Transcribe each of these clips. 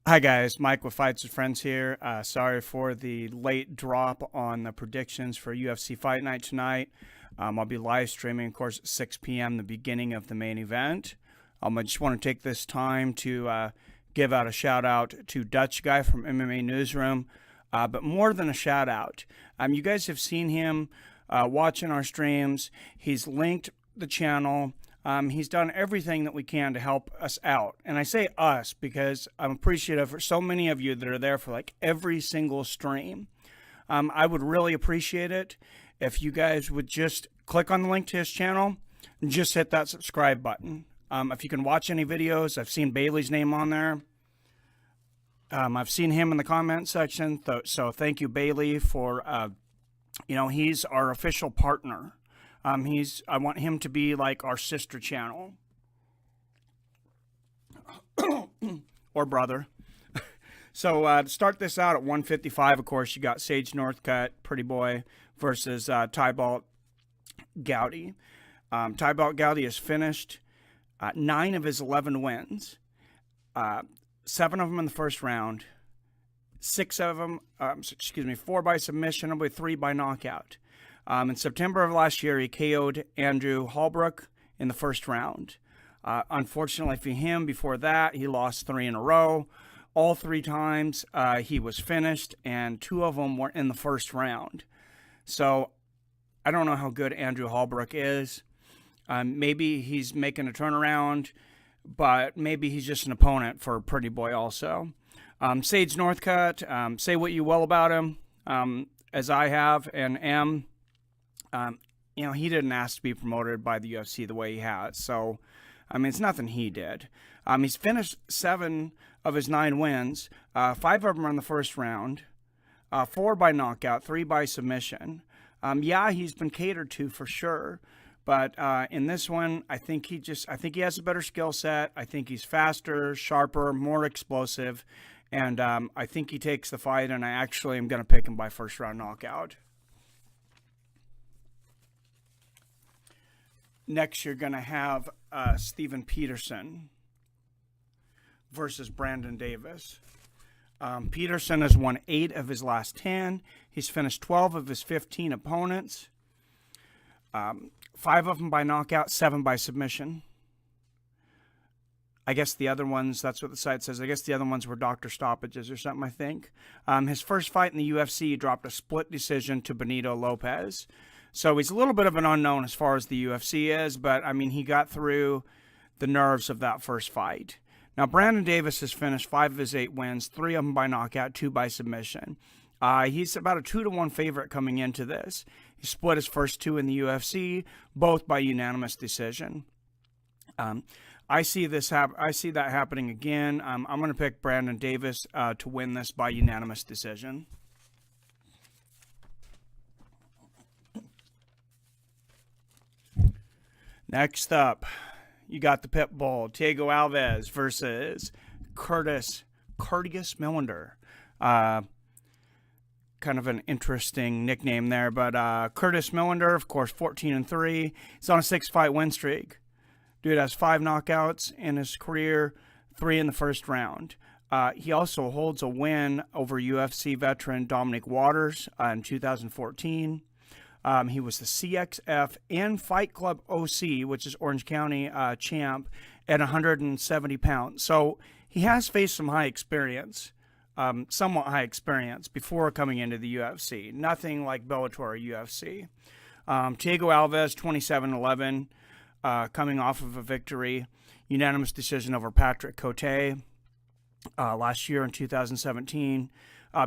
Hi guys, Mike with Fights with Friends here. Sorry for the late drop on the predictions for UFC Fight Night tonight. I'll be live streaming, of course, at 6 p.m., the beginning of the main event. I just want to take this time to give out a shout out to Dutch Guy from MMA Newsroom, but more than a shout out. You guys have seen him watching our streams. He's linked the channel. He's done everything that we can to help us out. And I say us because I'm appreciative for so many of you that are there for like every single stream. I would really appreciate it if you guys would just click on the link to his channel and just hit that subscribe button. If you can watch any videos, I've seen Bailey's name on there. I've seen him in the comment section. So thank you, Bailey, for, he's our official partner. I want him to be like our sister channel. Or brother. So to start this out at 155, of course, you got Sage Northcutt, Pretty Boy, versus Tybalt Gaughan. Tybalt Gaughan has finished 9 of his 11 wins. 7 of them in the first round. 4 by submission, and 3 by knockout. In September of last year, he KO'd Andrew Holbrook in the first round. Unfortunately for him, before that, he lost 3 in a row. All 3 times he was finished, and 2 of them were in the first round. So I don't know how good Andrew Holbrook is. Maybe he's making a turnaround, but maybe he's just an opponent for Pretty Boy also. Sage Northcutt, say what you will about him, as I have and am. He didn't ask to be promoted by the UFC the way he has. So, it's nothing he did. He's finished 7 of his 9 wins. 5 of them are in the first round. 4 by knockout, 3 by submission. He's been catered to for sure. But in this one, I think he has a better skill set. I think he's faster, sharper, more explosive. And I think he takes the fight, and I actually am going to pick him by first round knockout. Next, you're going to have Steven Peterson versus Brandon Davis. Peterson has won 8 of his last 10. He's finished 12 of his 15 opponents. 5 of them by knockout, 7 by submission. I guess the other ones, that's what the site says. I guess the other ones were doctor stoppages or something, I think. His first fight in the UFC, he dropped a split decision to Benito Lopez. So he's a little bit of an unknown as far as the UFC is, but, he got through the nerves of that first fight. Now, Brandon Davis has finished 5 of his 8 wins, 3 of them by knockout, 2 by submission. He's about a 2-1 favorite coming into this. He split his first 2 in the UFC, both by unanimous decision. I see that happening again. I'm going to pick Brandon Davis to win this by unanimous decision. Next up, you got the pit bull, Thiago Alves versus Curtis Millender. Kind of an interesting nickname there, but Curtis Millender, of course, 14-3. He's on a 6-fight win streak. Dude has 5 knockouts in his career, 3 in the first round. He also holds a win over UFC veteran Dominic Waters in 2014. He was the CXF and Fight Club OC, which is Orange County champ, at 170 pounds. So he has faced some high experience, somewhat high experience, before coming into the UFC. Nothing like Bellator or UFC. Thiago Alves, 27-11, coming off of a victory, unanimous decision over Patrick Cote last year in 2017.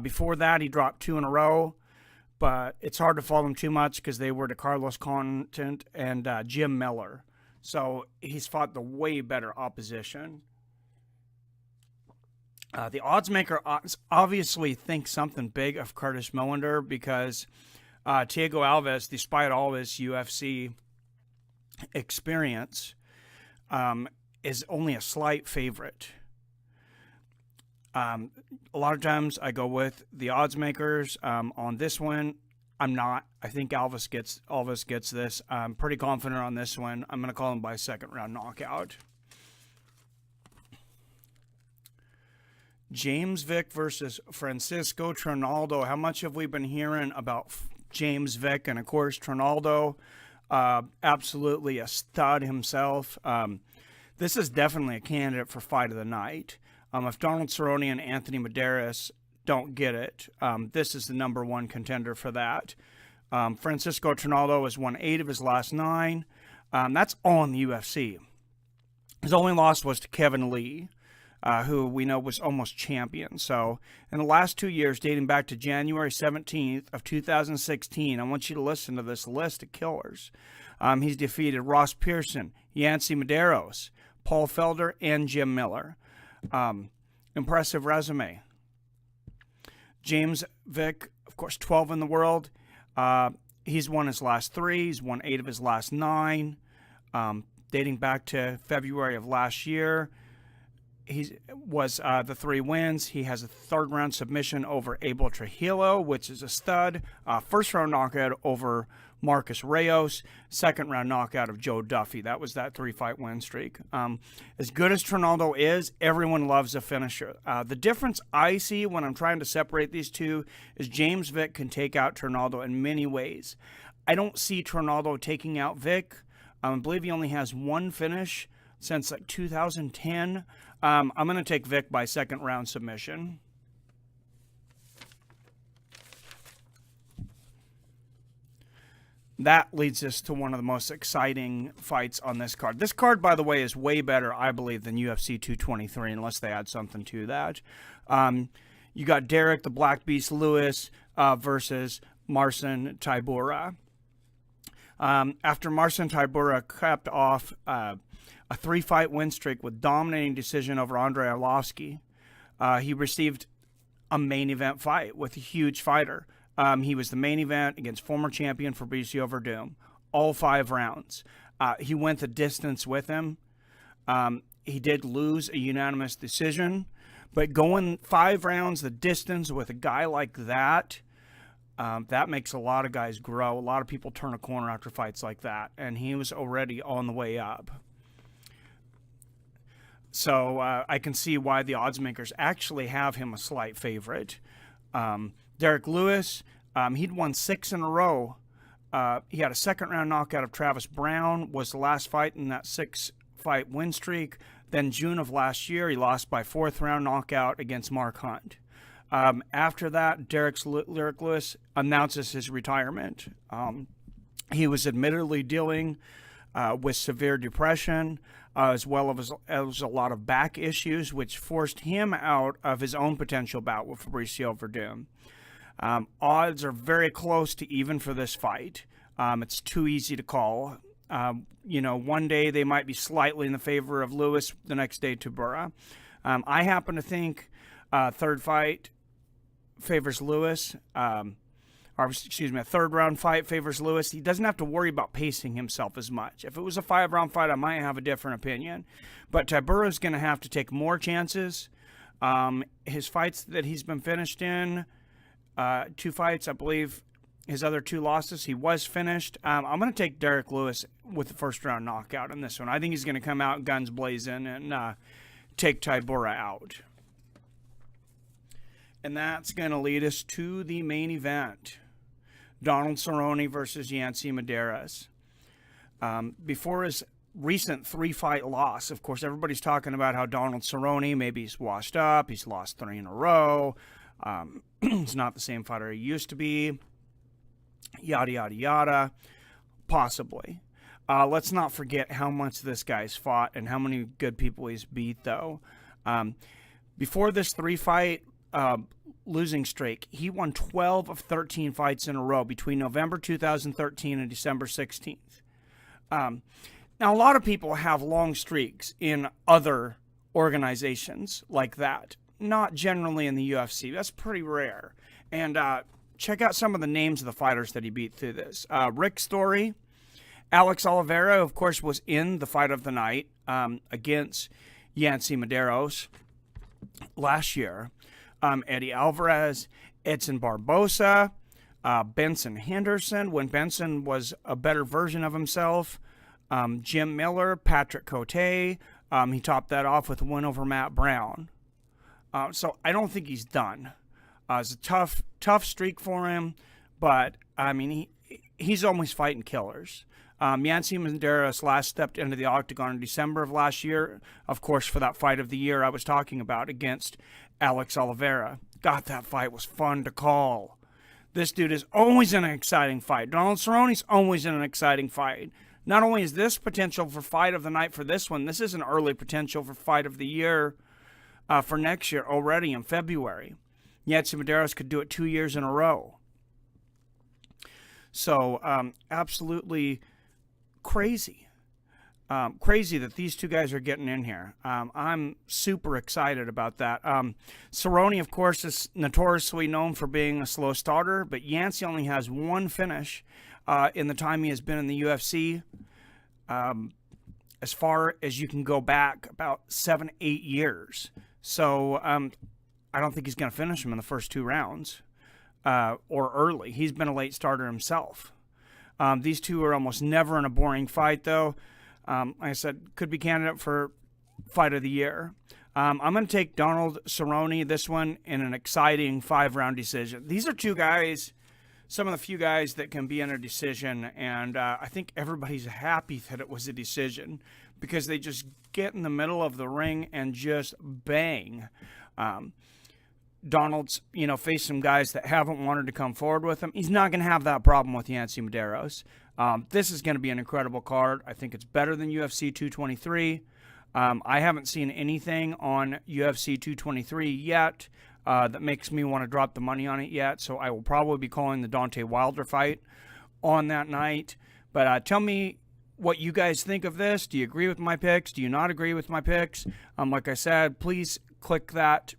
Before that, he dropped 2 in a row. But it's hard to follow him too much because they were to Carlos Content and Jim Miller. So he's fought the way better opposition. The odds maker obviously thinks something big of Curtis Millender because Thiago Alves, despite all his UFC experience, is only a slight favorite. A lot of times I go with the odds makers. On this one, I'm not. I think Alves gets this. I'm pretty confident on this one. I'm going to call him by 2nd round knockout. James Vick versus Francisco Trinaldo. How much have we been hearing about James Vick? And of course, Trinaldo, absolutely a stud himself. This is definitely a candidate for fight of the night. If Donald Cerrone and Yancy Medeiros don't get it, this is the number one contender for that. Francisco Trinaldo has won 8 of his last 9. That's all in the UFC. His only loss was to Kevin Lee, who we know was almost champion. So in the last 2 years, dating back to January 17th of 2016, I want you to listen to this list of killers. He's defeated Ross Peterson, Yancy Medeiros, Paul Felder, and Jim Miller. Impressive resume. James Vick, of course, 12 in the world. He's won his last 3. He's won 8 of his last 9. Dating back to February of last year, he was the 3 wins. He has a 3rd round submission over Abel Trujillo, which is a stud. 1st round knockout over Marcus Reyes. 2nd round knockout of Joe Duffy. That was that 3-fight win streak. As good as Trinaldo is, everyone loves a finisher. The difference I see when I'm trying to separate these two is James Vick can take out Trinaldo in many ways. I don't see Trinaldo taking out Vick. I believe he only has 1 finish since like 2010. I'm going to take Vick by 2nd round submission. That leads us to one of the most exciting fights on this card. This card, by the way, is way better, I believe, than UFC 223, unless they add something to that. You got Derek the Black Beast Lewis versus Marcin Tybora. After Marcin Tybora capped off a 3-fight win streak with dominating decision over Andrei Arlovsky, he received a main event fight with a huge fighter. He was the main event against former champion Fabricio Verdum, all 5 rounds. He went the distance with him. He did lose a unanimous decision, but going 5 rounds the distance with a guy like that, that makes a lot of guys grow. A lot of people turn a corner after fights like that, and he was already on the way up. So I can see why the odds makers actually have him a slight favorite. Derek Lewis, he'd won 6 in a row. He had a 2nd round knockout of Travis Brown, was the last fight in that 6-fight win streak. Then June of last year, he lost by 4th round knockout against Mark Hunt. After that, Derek Lewis announces his retirement. He was admittedly dealing with severe depression, as well as a lot of back issues, which forced him out of his own potential bout with Fabricio Verdum. Odds are very close to even for this fight. It's too easy to call. One day they might be slightly in the favor of Lewis, the next day Tabora. I happen to think 3rd fight favors Lewis. A 3rd round fight favors Lewis. He doesn't have to worry about pacing himself as much. If it was a 5-round fight, I might have a different opinion. But Tabora is going to have to take more chances. His fights that he's been finished in, 2 fights, I believe his other 2 losses, he was finished. I'm going to take Derek Lewis with the 1st round knockout in this one. I think he's going to come out guns blazing and take Tybora out. And that's going to lead us to the main event. Donald Cerrone versus Yancy Medeiros. Before his recent 3-fight loss, of course, everybody's talking about how Donald Cerrone, maybe he's washed up, he's lost 3 in a row, he's not the same fighter he used to be, yada, yada, yada. Possibly. Let's not forget how much this guy's fought and how many good people he's beat, though. Before this 3-fight losing streak, he won 12 of 13 fights in a row between November 2013 and December 16th. Now, a lot of people have long streaks in other organizations like that, not generally in the UFC. That's pretty rare. And check out some of the names of the fighters that he beat through this. Rick Story, Alex Oliveira, of course, was in the fight of the night against Yancy Medeiros last year. Eddie Alvarez, Edson Barbosa, Benson Henderson, when Benson was a better version of himself, Jim Miller, Patrick Cote. He topped that off with a win over Matt Brown. So I don't think he's done. It's a tough streak for him, but I mean, he's almost fighting killers. Yancy Medeiros last stepped into the octagon in December of last year, of course, for that fight of the year I was talking about against Alex Oliveira. God, that fight was fun to call. This dude is always in an exciting fight. Donald Cerrone's always in an exciting fight. Not only is this potential for fight of the night for this one, this is an early potential for fight of the year for next year already in February. Yancy Medeiros could do it 2 years in a row. So, absolutely crazy. Crazy that these two guys are getting in here. I'm super excited about that. Cerrone, of course, is notoriously known for being a slow starter, but Yancy only has one finish in the time he has been in the UFC. As far as you can go back about 7-8 years. So I don't think he's going to finish him in the first 2 rounds or early. He's been a late starter himself. These two are almost never in a boring fight, though. Like I said, could be candidate for fight of the year. I'm going to take Donald Cerrone, this one, in an exciting 5-round decision. These are two guys, some of the few guys that can be in a decision, and I think everybody's happy that it was a decision because they just get in the middle of the ring and just bang. Donald's, faced some guys that haven't wanted to come forward with him. He's not going to have that problem with Yancy Medeiros. This is going to be an incredible card. I think it's better than UFC 223. I haven't seen anything on UFC 223 yet that makes me want to drop the money on it yet, so I will probably be calling the Deontay Wilder fight on that night. But tell me what you guys think of this. Do you agree with my picks? Do you not agree with my picks? Like I said, please click that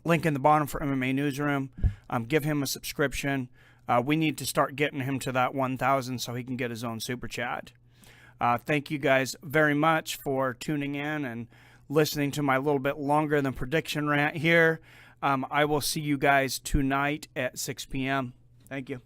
link in the bottom for MMA Newsroom. Give him a subscription. We need to start getting him to that 1,000 so he can get his own super chat. Thank you guys very much for tuning in and listening to my little bit longer than prediction rant here. I will see you guys tonight at 6 p.m. Thank you.